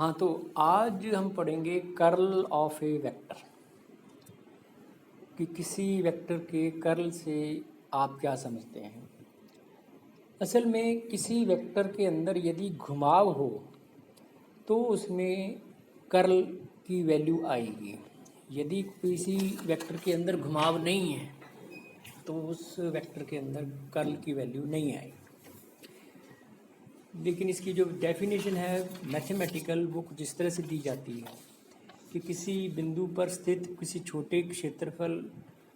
हाँ, तो आज हम पढ़ेंगे कर्ल ऑफ ए वेक्टर कि किसी वेक्टर के कर्ल से आप क्या समझते हैं। असल में किसी वेक्टर के अंदर यदि घुमाव हो तो उसमें कर्ल की वैल्यू आएगी। यदि किसी वेक्टर के अंदर घुमाव नहीं है तो उस वेक्टर के अंदर कर्ल की वैल्यू नहीं आएगी। लेकिन इसकी जो डेफिनेशन है मैथमेटिकल, वो कुछ इस तरह से दी जाती है कि किसी बिंदु पर स्थित किसी छोटे क्षेत्रफल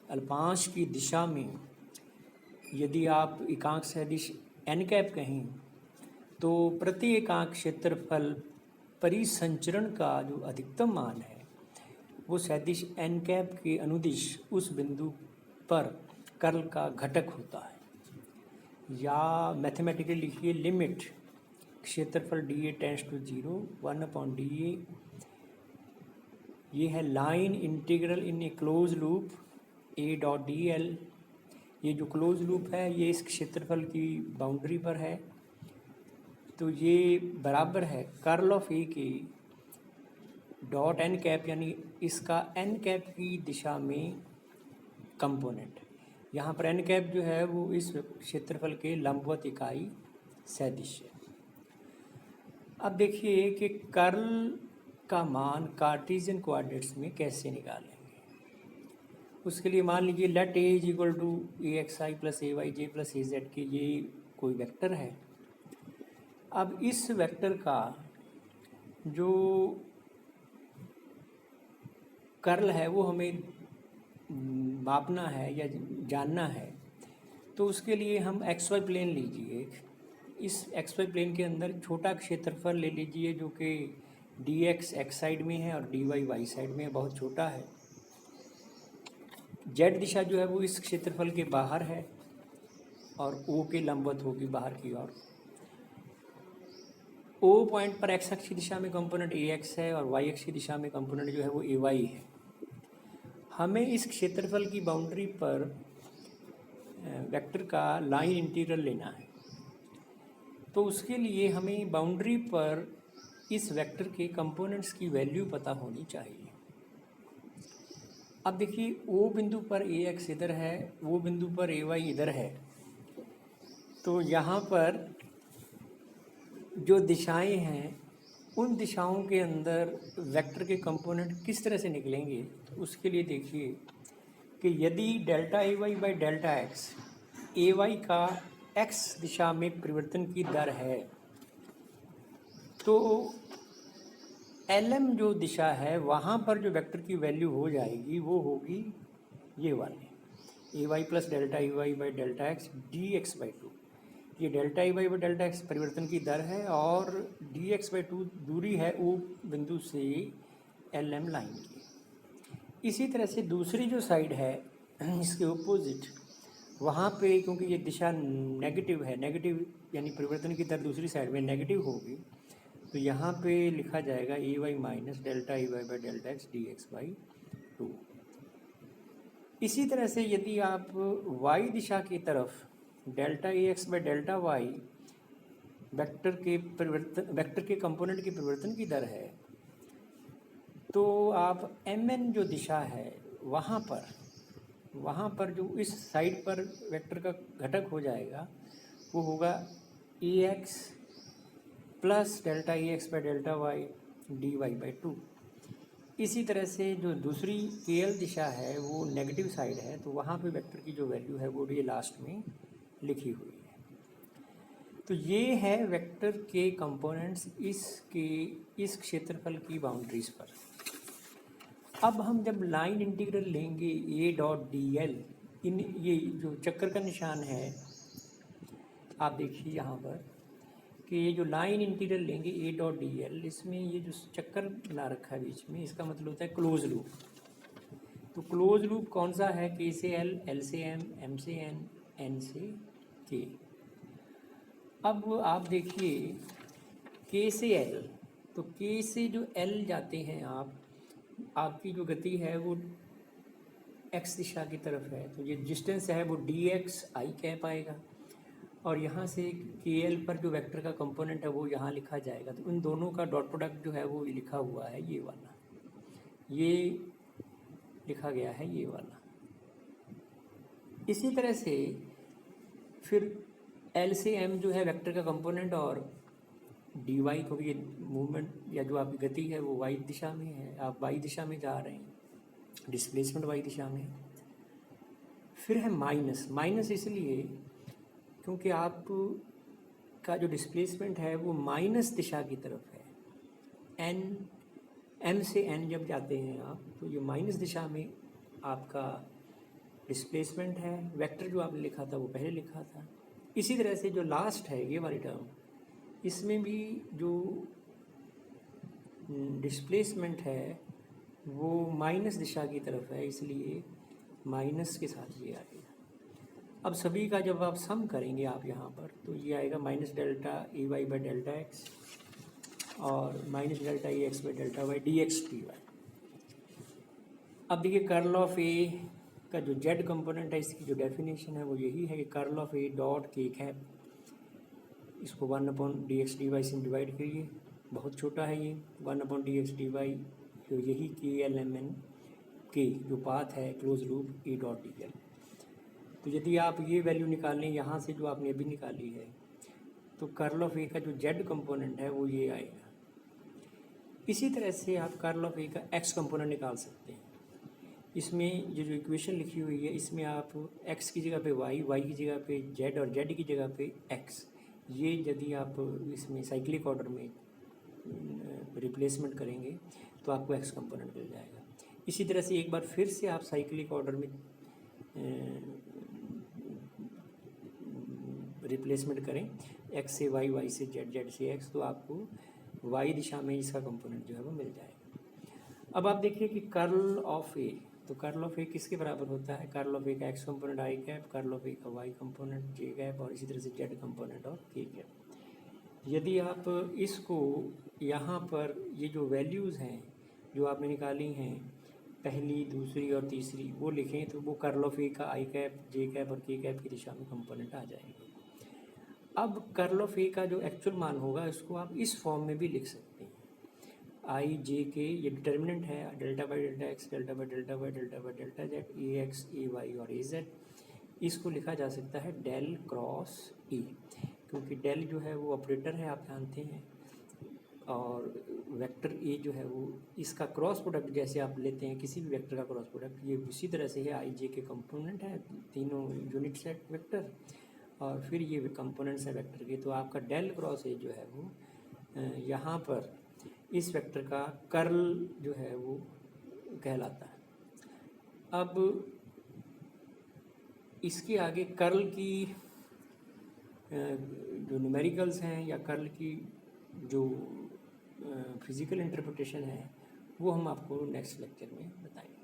अल्पांश की दिशा में यदि आप एकांक सदिश n कैप कहें तो प्रति एकांक क्षेत्रफल परिसंचरण का जो अधिकतम मान है वो सदिश n कैप के अनुदिश उस बिंदु पर कर्ल का घटक होता है। या मैथमेटिकली लिखिए लिमिट क्षेत्रफल D A tense to 0 1/dA, ये है लाइन इंटीग्रल इन ए क्लोज लूप ए डॉट डी एल। ये जो क्लोज लूप है ये इस क्षेत्रफल की बाउंड्री पर है, तो ये बराबर है कर्ल ऑफ ए के डॉट एन कैप, यानी इसका एन कैप की दिशा में कंपोनेंट। यहाँ पर एन कैप जो है वो इस क्षेत्रफल के लंबवत इकाई सदिश है। अब देखिए कि कर्ल का मान कार्टेशियन कोऑर्डिनेट्स में कैसे निकालेंगे। उसके लिए मान लीजिए let A is equal to A X I plus A Y J plus A Z के ये कोई वेक्टर है। अब इस वेक्टर का जो कर्ल है वो हमें मापना है या जानना है, तो उसके लिए हम एक्स वाई प्लेन लीजिए। इस एक्स वाई प्लेन के अंदर छोटा क्षेत्रफल ले लीजिए जो कि डी एक्स एक्स साइड में है और डी वाई वाई साइड में बहुत छोटा है। जेड दिशा जो है वो इस क्षेत्रफल के बाहर है और ओ के लंबवत होगी बाहर की ओर। ओ पॉइंट पर एक्स अक्ष की दिशा में कंपोनेंट ए एक्स है और वाई अक्ष की दिशा में कंपोनेंट जो है वो ए वाई है। हमें इस क्षेत्रफल की बाउंड्री पर वेक्टर का लाइन इंटीग्रल लेना है, तो उसके लिए हमें बाउंड्री पर इस वेक्टर के कंपोनेंट्स की वैल्यू पता होनी चाहिए। अब देखिए ओ बिंदु पर ए एक्स इधर है, वो बिंदु पर ए वाई इधर है, तो यहाँ पर जो दिशाएं हैं उन दिशाओं के अंदर वेक्टर के कंपोनेंट किस तरह से निकलेंगे। तो उसके लिए देखिए कि यदि delta A Y by delta X A Y का एक्स दिशा में परिवर्तन की दर है, तो एल एम जो दिशा है वहाँ पर जो वेक्टर की वैल्यू हो जाएगी वो होगी ये वाली A y plus delta A Y by delta x d x by two. ये delta A Y by delta x परिवर्तन की दर है और डी एक्स बाई टू दूरी है ओ बिंदु से एल एम लाइन की। इसी तरह से दूसरी जो साइड है इसके ओपोजिट, वहाँ पे क्योंकि ये दिशा नेगेटिव है, नेगेटिव यानी परिवर्तन की दर दूसरी साइड में नेगेटिव होगी, तो यहाँ पे लिखा जाएगा A y minus delta A Y by delta x d x by two. इसी तरह से यदि आप वाई दिशा की तरफ delta A x by delta y vector के कंपोनेंट के परिवर्तन की दर है, तो आप एम एन जो दिशा है वहाँ पर जो इस साइड पर वेक्टर का घटक हो जाएगा वो होगा A x plus delta A x by delta y d y by two. इसी तरह से जो दूसरी के एल दिशा है वो नेगेटिव साइड है, तो वहाँ पे वेक्टर की जो वैल्यू है वो भी लास्ट में लिखी हुई है। तो ये है वेक्टर के कंपोनेंट्स इस क्षेत्रफल की बाउंड्रीज पर। अब हम जब लाइन इंटीग्रल लेंगे ए डॉट डी एल, इन ये जो चक्कर का निशान है आप देखिए यहाँ पर कि ये जो लाइन इंटीग्रल लेंगे ए डॉट डी एल, इसमें ये जो चक्कर बना रखा है बीच में इसका मतलब होता है क्लोज लूप। तो क्लोज लूप कौन सा है? के से एल, एल से एम, एम से एन, एन से के। अब आप देखिए के से एल, तो के से जो एल जाते हैं आपकी जो गति है वो एक्स दिशा की तरफ है, तो ये डिस्टेंस है वो डी एक्स आई कैप आएगा। और यहाँ से के एल पर जो वेक्टर का कंपोनेंट है वो यहाँ लिखा जाएगा। तो इन दोनों का डॉट प्रोडक्ट जो है वो लिखा हुआ है, ये वाला, ये लिखा गया है ये वाला। इसी तरह से फिर एल से एम जो है वेक्टर का कंपोनेंट, और डी वाई को भी, मूवमेंट या जो आपकी गति है वो वाई दिशा में है, आप वाई दिशा में जा रहे हैं, डिस्प्लेसमेंट वाई दिशा में है। फिर है माइनस, माइनस इसलिए क्योंकि आप का जो डिस्प्लेसमेंट है वो माइनस दिशा की तरफ है। एन, एम से एन जब जाते हैं आप, तो ये माइनस दिशा में आपका डिस्प्लेसमेंट है। वेक्टर जो आपने लिखा था वो पहले लिखा था। इसी तरह से जो लास्ट है ये वाली टर्म, इसमें भी जो डिस्प्लेसमेंट है वो माइनस दिशा की तरफ है, इसलिए माइनस के साथ ये आएगा। अब सभी का जब आप सम करेंगे आप यहाँ पर, तो ये आएगा minus delta A Y by delta x और minus delta A x by delta y d x t y. अब देखिए कर्ल ऑफ ए का जो जेड कंपोनेंट है, इसकी जो डेफिनेशन है वो यही है कि कर्ल ऑफ ए डॉट के कैप, इसको 1/dx dy से डिवाइड करिए, बहुत छोटा है ये 1/dx dy, जो यही के एल एम एन के जो पाथ है क्लोज लूप ए डॉट डी एल। तो यदि आप ये वैल्यू निकालें यहाँ से जो आपने अभी निकाली है, तो कर्ल ऑफ ए का जो जेड कंपोनेंट है वो ये आएगा। इसी तरह से आप कर्ल ऑफ ए का एक्स कंपोनेंट निकाल सकते हैं। इसमें ये जो इक्वेशन लिखी हुई है, इसमें आप x की जगह पे y, y की जगह पे z और z की जगह पे x, ये यदि आप इसमें साइक्लिक ऑर्डर में रिप्लेसमेंट करेंगे तो आपको x कंपोनेंट मिल जाएगा। इसी तरह से एक बार फिर से आप साइक्लिक ऑर्डर में रिप्लेसमेंट करें, x से y, y से z, z से x, तो आपको y दिशा में इसका कंपोनेंट जो है वो मिल जाएगा। अब आप देखिए कि कर्ल ऑफ ए, तो कर्ल ऑफ ए किसके बराबर होता है? कर्ल ऑफ ए का x component i cap, curl of A का वाई कंपोनेंट जे कैप, और इसी तरह से जेड कंपोनेंट और के कैप। यदि आप इसको यहाँ पर ये जो वैल्यूज़ हैं जो आपने निकाली हैं, पहली, दूसरी और तीसरी, वो लिखें तो वो कर्ल ऑफ ए का आई कैप, जे कैप और के कैप की दिशा में कंपोनेंट आ जाएंगे। अब कर्ल ऑफ ए का जो एक्चुअल मान होगा इसको आप इस फॉर्म में भी लिख सकते हैं। आई जे के ये डिटर्मिनेंट है, delta by delta X, delta by delta Y, delta by delta Z, A X, A Y और ए जेड। इसको लिखा जा सकता है डेल क्रॉस ई, क्योंकि डेल जो है वो ऑपरेटर है, आप जानते हैं, और वेक्टर ए जो है वो इसका क्रॉस प्रोडक्ट जैसे आप लेते हैं किसी भी वेक्टर का क्रॉस प्रोडक्ट, ये उसी तरह से है। आई जे के कंपोनेंट है, तीनों यूनिट सेट वेक्टर, और फिर ये कंपोनेंट्स है वेक्टर के। तो आपका डेल क्रॉस ए जो है वो यहाँ पर इस वेक्टर का कर्ल जो है वो कहलाता है। अब इसके आगे कर्ल की जो न्यूमेरिकल्स हैं या कर्ल की जो फिज़िकल इंटरप्रिटेशन है वो हम आपको नेक्स्ट लेक्चर में बताएंगे।